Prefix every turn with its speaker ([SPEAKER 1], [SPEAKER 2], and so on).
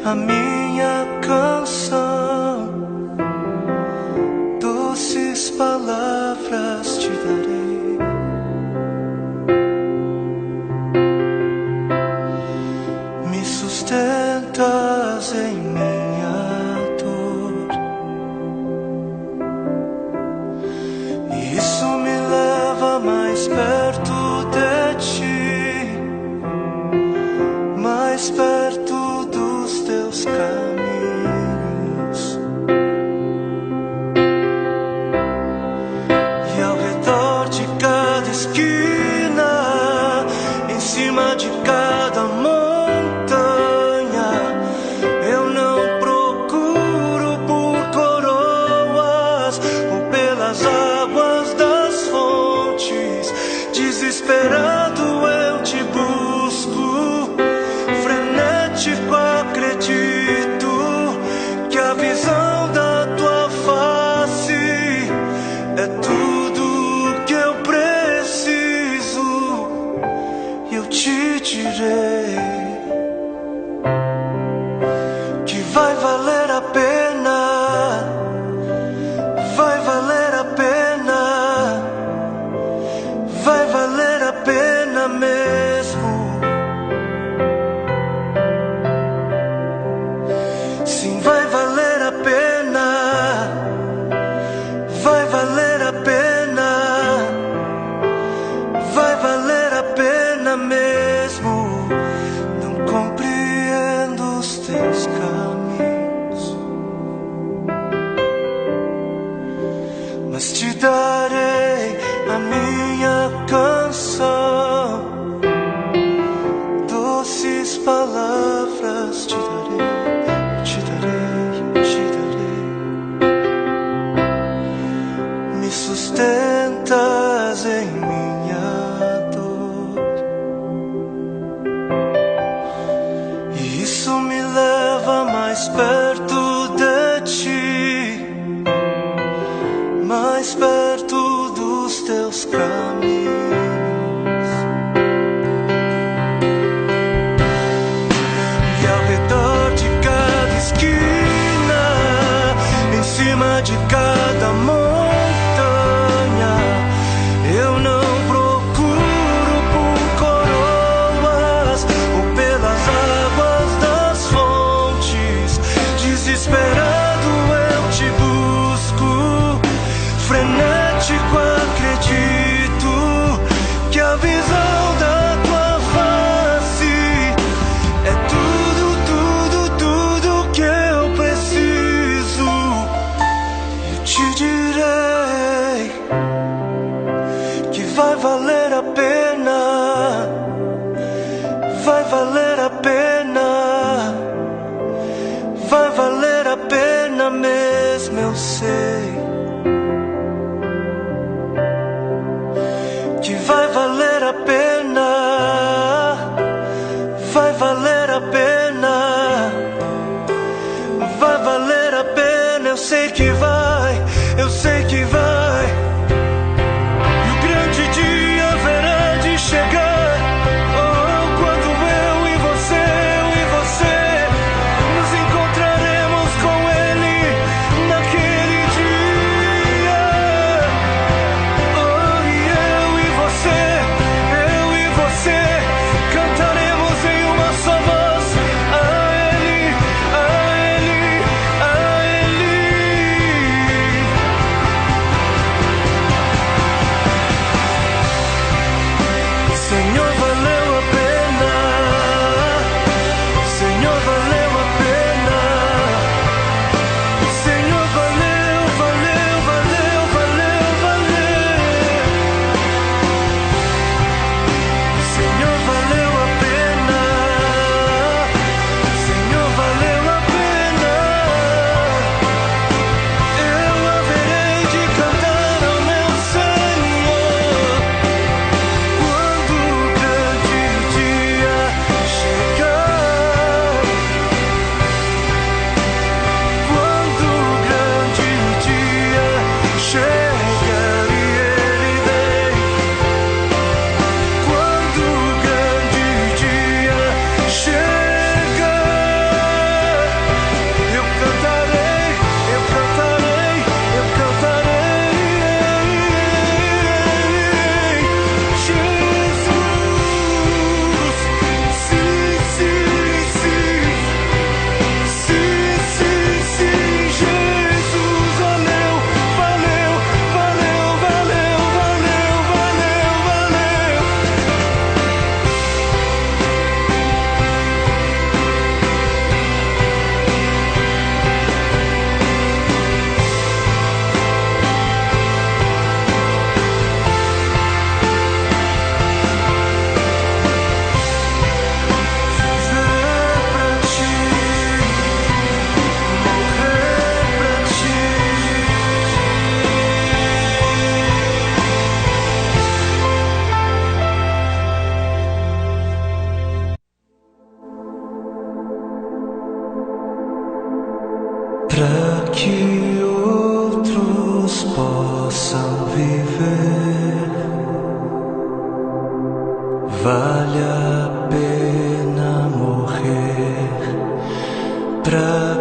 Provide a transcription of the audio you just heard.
[SPEAKER 1] a minha canção, doces palavras te darei. Me sustentas em minha dor, e isso me leva mais perto de ti, mais perto dos teus caminhos. E ao redor de cada esquina, em cima de cada montanha, eu não procuro por coroas ou pelas águas das fontes. Desesperado eu te busco, frenético acredito que a visão da tua face é tudo que eu preciso. E eu te direi que vai valer a pena, vai valer a pena, vai valer a pena mesmo. Sim, vai valer a pena, vai valer a pena, vai valer a pena mesmo. Não compreendo os teus caminhos, mas te darei a minha canção, doces palavras te darei. Te darei, te darei. Me sustentas em minha dor, e isso me leva mais perto de ti, mais perto dos teus caminhos. E ao redor de cada esquina, em cima de cada montanha, eu não procuro por coroas ou pelas águas das fontes. Desesperado eu te busco, frenético acredito que a visão da tua face é tudo, tudo, tudo que eu preciso. Eu te direi que vai valer a pena, vai valer a pena, vai valer a pena mesmo, eu sei. para que outros possam viver. Vale a pena morrer pra